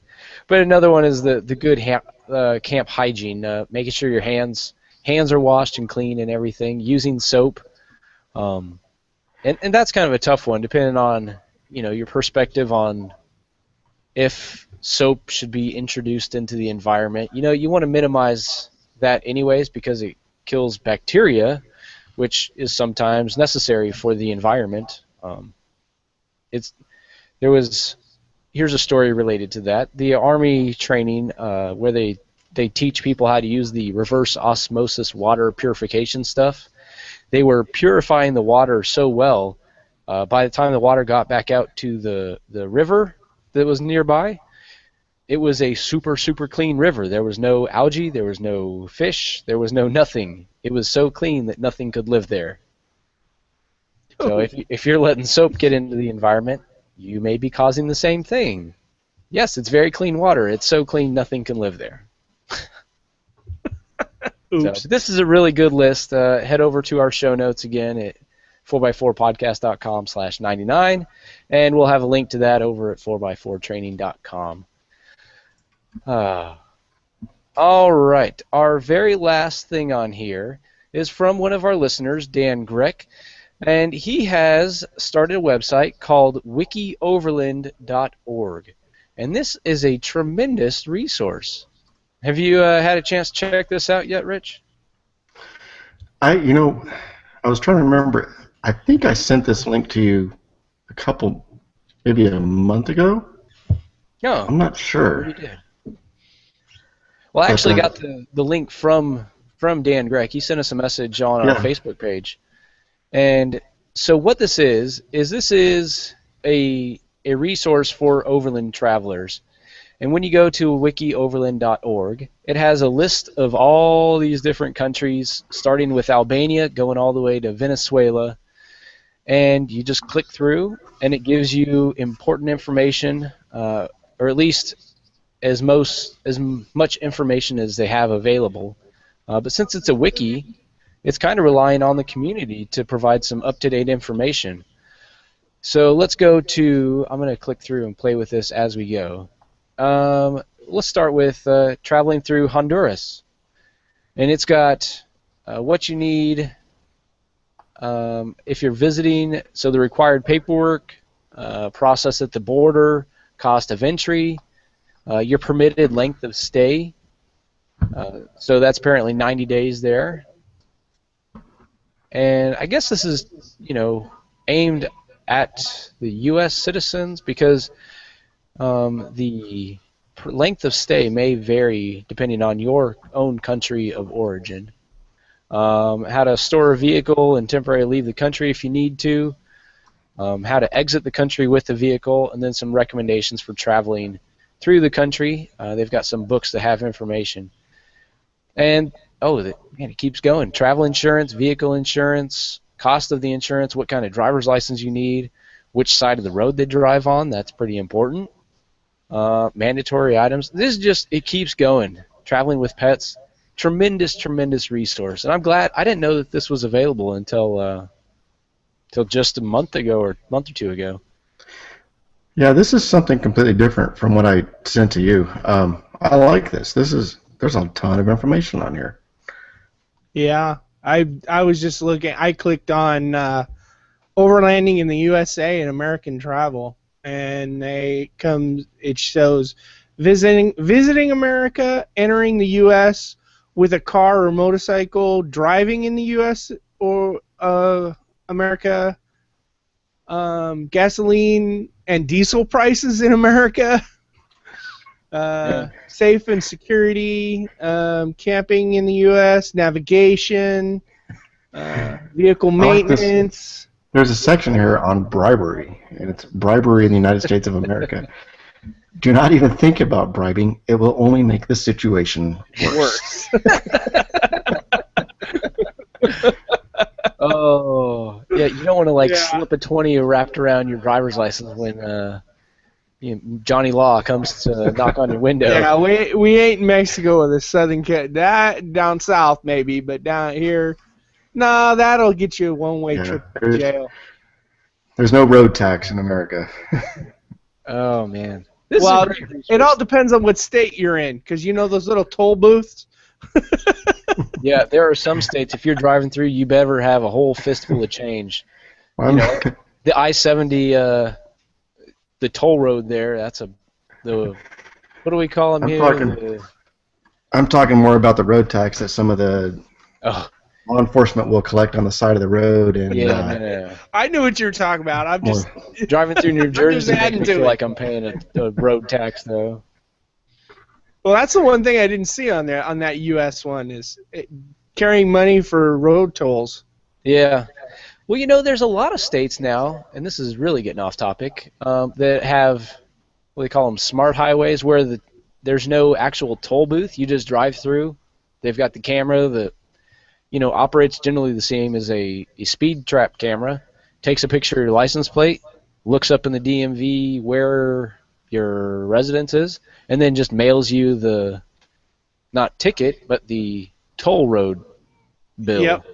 But another one is the good camp hygiene, making sure your hands are washed and clean and everything, using soap. And that's kind of a tough one, depending on, you know, your perspective on if soap should be introduced into the environment. You know, you want to minimize that anyways because it kills bacteria, which is sometimes necessary for the environment. Here's a story related to that. The Army training, where they teach people how to use the reverse osmosis water purification stuff. They were purifying the water so well, by the time the water got back out to the river that was nearby, it was a super, super clean river. There was no algae, there was no fish, there was no nothing. It was so clean that nothing could live there. So if you're letting soap get into the environment, you may be causing the same thing. Yes, it's very clean water. It's so clean nothing can live there. Oops. So this is a really good list. Head over to our show notes again at 4x4podcast.com/99, and we'll have a link to that over at 4x4training.com. All right. Our very last thing on here is from one of our listeners, Dan Grec, and he has started a website called WikiOverland.org, and this is a tremendous resource. Have you had a chance to check this out yet, Rich? I was trying to remember. I think I sent this link to you maybe a month ago. No. I'm not sure. You did. Well, I actually got the link from Dan Grec. He sent us a message on our Facebook page. And so what this is a resource for overland travelers. And when you go to wikioverland.org, it has a list of all these different countries, starting with Albania, going all the way to Venezuela. And you just click through, and it gives you important information, or at least as much information as they have available. But since it's a wiki, it's kind of relying on the community to provide some up-to-date information. So let's go to, I'm going to click through and play with this as we go. Let's start with traveling through Honduras. And it's got what you need if you're visiting, so the required paperwork, process at the border, cost of entry, your permitted length of stay. So that's apparently 90 days there. And I guess this is, aimed at the U.S. citizens because the length of stay may vary depending on your own country of origin. How to store a vehicle and temporarily leave the country if you need to. How to exit the country with the vehicle, and then some recommendations for traveling through the country. They've got some books that have information. And, it keeps going. Travel insurance, vehicle insurance, cost of the insurance, what kind of driver's license you need, which side of the road they drive on, that's pretty important. Mandatory items. This is just, it keeps going. Traveling with pets, tremendous, tremendous resource. And I'm glad, I didn't know that this was available until just a month ago or a month or two ago. Yeah, this is something completely different from what I sent to you. I like this. There's a ton of information on here. Yeah, I was just looking. I clicked on overlanding in the USA and American travel, and it shows visiting America, entering the U.S. with a car or motorcycle, driving in the U.S. or America, gasoline and diesel prices in America, safe and security, camping in the U.S., navigation, vehicle maintenance. There's a section here on bribery, and it's bribery in the United States of America. Do not even think about bribing. It will only make the situation worse. Oh, yeah, you don't want to slip a 20 wrapped around your driver's license when Johnny Law comes to knock on your window. Yeah, we ain't in Mexico with a southern cat. That down south maybe, but down here, no, that'll get you a one-way trip to jail. There's no road tax in America. Oh man. Well, it all depends on what state you're in, because you know those little toll booths. Yeah, there are some states, if you're driving through, you better have a whole fistful of change. You know, the I-70, the toll road there, what do we call them here? I'm talking more about the road tax that some of the law enforcement will collect on the side of the road. And I knew what you were talking about. I'm just driving through New Jersey. Makes me feel like I'm paying a road tax, though. Well, that's the one thing I didn't see on there on that U.S. one is carrying money for road tolls. Yeah. Well, you know, there's a lot of states now, and this is really getting off topic, that have what they call them smart highways, where there's no actual toll booth. You just drive through. They've got the camera that operates generally the same as a speed trap camera. Takes a picture of your license plate, looks up in the DMV where your residence is, and then just mails you the, not ticket, but the toll road bill. Yep.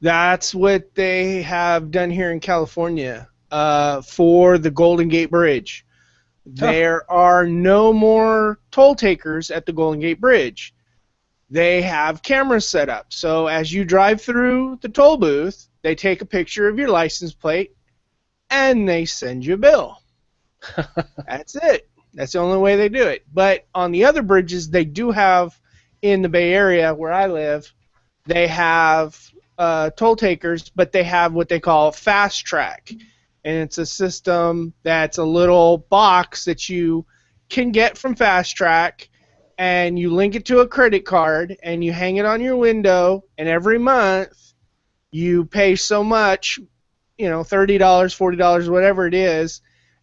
That's what they have done here in California for the Golden Gate Bridge. There are no more toll takers at the Golden Gate Bridge. They have cameras set up. So as you drive through the toll booth, they take a picture of your license plate, and they send you a bill. That's it. That's the only way they do it. But on the other bridges, they do have, in the Bay Area where I live, they have toll takers, but they have what they call Fast Track. And it's a system that's a little box that you can get from Fast Track, and you link it to a credit card, and you hang it on your window, and every month you pay so much, $30, $40, whatever it is,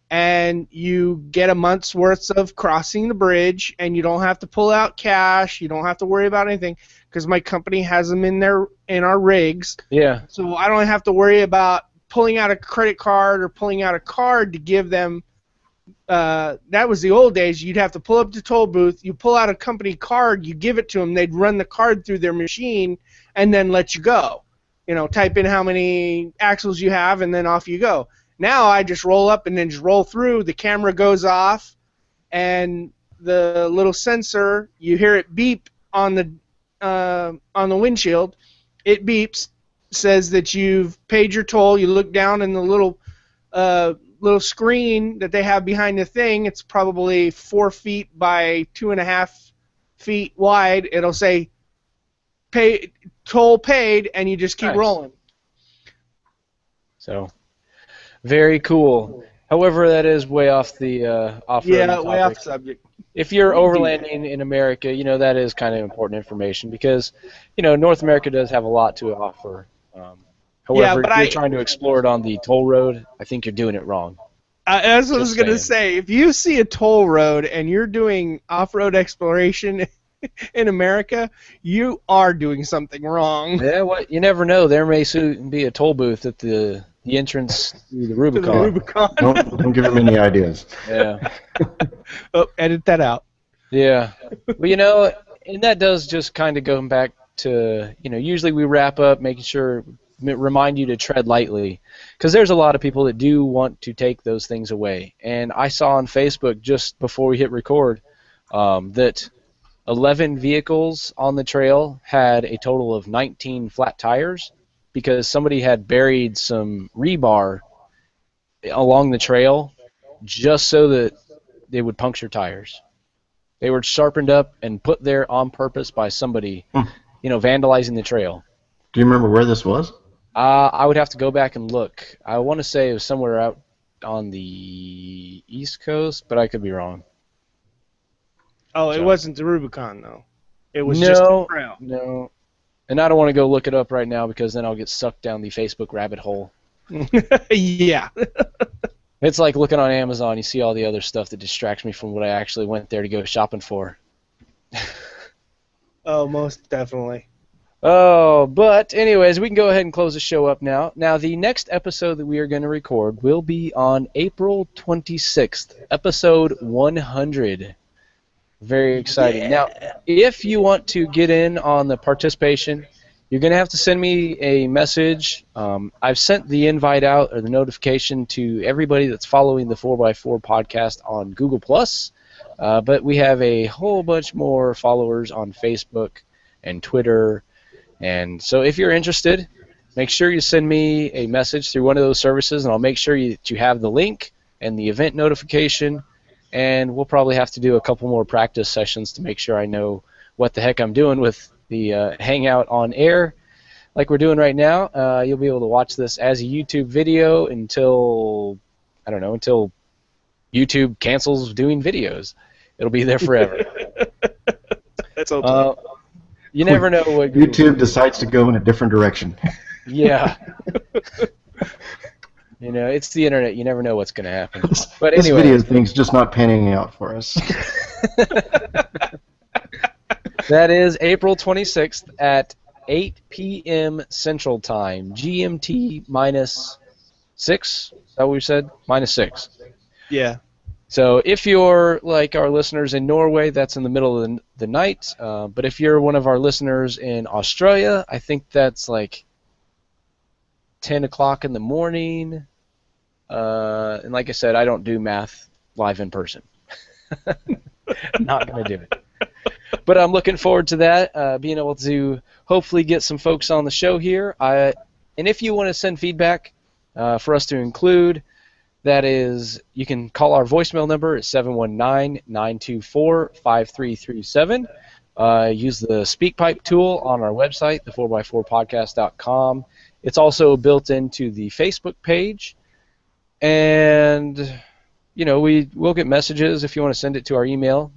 and you get a month's worth of crossing the bridge, and you don't have to pull out cash. You don't have to worry about anything because my company has them in our rigs. Yeah. So I don't have to worry about pulling out a credit card or pulling out a card to give them. That was the old days. You'd have to pull up the toll booth. You pull out a company card. You give it to them. They'd run the card through their machine and then let you go. Type in how many axles you have, and then off you go. Now I just roll up and then just roll through. The camera goes off, and the little sensor, you hear it beep on the windshield. It beeps, says that you've paid your toll. You look down in the little screen that they have behind the thing. It's probably 4 feet by 2.5 feet wide. It'll say toll paid, and you just keep rolling. So, very cool. However, that is way off the off-road topic. Way off subject. If you're overlanding in America, that is kind of important information because, North America does have a lot to offer. However, if you're trying to explore it on the toll road, I think you're doing it wrong. That's what I was going to say. If you see a toll road and you're doing off-road exploration in America, you are doing something wrong. Yeah, you never know. There may soon be a toll booth at the entrance to the Rubicon. Don't give them any ideas. Yeah. Edit that out. Yeah. Well, and that does just kind of go back to, usually we wrap up making sure, remind you to tread lightly, because there's a lot of people that do want to take those things away. And I saw on Facebook just before we hit record that 11 vehicles on the trail had a total of 19 flat tires, because somebody had buried some rebar along the trail just so that they would puncture tires. They were sharpened up and put there on purpose by somebody, vandalizing the trail. Do you remember where this was? I would have to go back and look. I want to say it was somewhere out on the East Coast, but I could be wrong. Oh, it wasn't the Rubicon, though. It was just a trail. No. And I don't want to go look it up right now because then I'll get sucked down the Facebook rabbit hole. Yeah. It's like looking on Amazon. You see all the other stuff that distracts me from what I actually went there to go shopping for. Oh, most definitely. Oh, but anyways, we can go ahead and close the show up now. Now, the next episode that we are going to record will be on April 26th, episode 100. Very exciting. Yeah. Now, if you want to get in on the participation, you're going to have to send me a message. I've sent the invite out or the notification to everybody that's following the 4x4 podcast on Google+, but we have a whole bunch more followers on Facebook and Twitter. And so if you're interested, make sure you send me a message through one of those services, and I'll make sure that you have the link and the event notification, and we'll probably have to do a couple more practice sessions to make sure I know what the heck I'm doing with the Hangout on air like we're doing right now. You'll be able to watch this as a YouTube video until YouTube cancels doing videos. It'll be there forever. That's okay. You never know what YouTube decides to go in a different direction. Yeah. It's the internet. You never know what's going to happen. But this anyway, video thing's just not panning out for us. That is April 26th at 8 p.m. Central Time, GMT -6. Is that what we said? -6. Yeah. So if you're like our listeners in Norway, that's in the middle of the night. But if you're one of our listeners in Australia, I think that's like 10 o'clock in the morning. And like I said, I don't do math live in person. Not going to do it. But I'm looking forward to that, being able to hopefully get some folks on the show here. And if you want to send feedback for us to include, that is, you can call our voicemail number at 719-924-5337. Use the SpeakPipe tool on our website, the4x4podcast.com. It's also built into the Facebook page. And, we'll get messages if you want to send it to our email,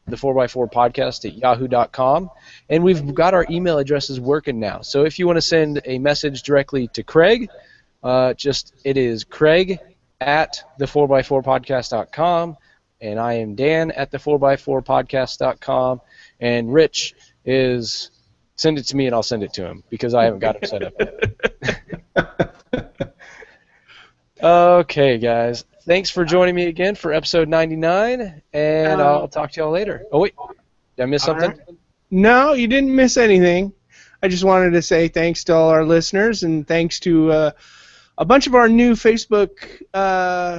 the4x4podcast@yahoo.com. And we've got our email addresses working now. So if you want to send a message directly to Craig, it is Craig@the4x4podcast.com, and I am Dan at the4x4podcast.com, and Rich is send it to me and I'll send it to him because I haven't got him set up yet. Okay, guys. Thanks for joining me again for episode 99, and I'll talk to y'all later. Oh, wait. Did I miss something? Right. No, you didn't miss anything. I just wanted to say thanks to all our listeners, and thanks to a bunch of our new Facebook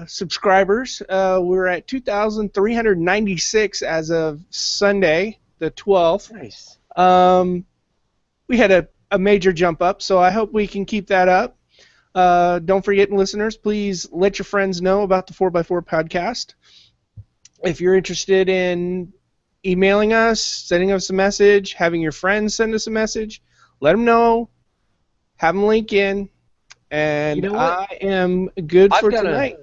subscribers. We're at 2,396 as of Sunday, the 12th. Nice. We had a major jump up, so I hope we can keep that up. Don't forget, listeners, please let your friends know about the 4x4 podcast. If you're interested in emailing us, sending us a message, having your friends send us a message, let them know. Have them link in. And I am good for tonight.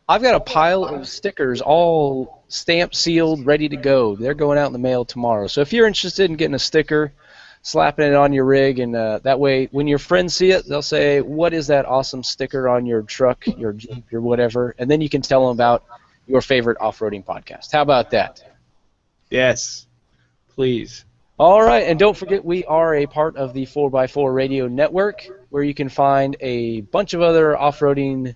I've got a pile of stickers all stamped, sealed, ready to go. They're going out in the mail tomorrow. So if you're interested in getting a sticker, slapping it on your rig, and that way when your friends see it, they'll say, what is that awesome sticker on your truck, your Jeep, your whatever, and then you can tell them about your favorite off-roading podcast. How about that? Yes, please. All right, and don't forget we are a part of the 4x4 Radio Network, where you can find a bunch of other off-roading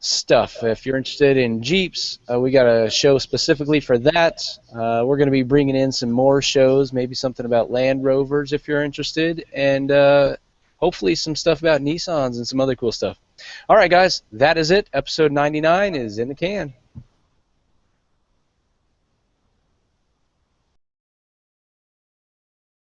stuff. If you're interested in Jeeps, we got a show specifically for that. We're going to be bringing in some more shows, maybe something about Land Rovers if you're interested, and hopefully some stuff about Nissans and some other cool stuff. All right, guys, that is it. Episode 99 is in the can.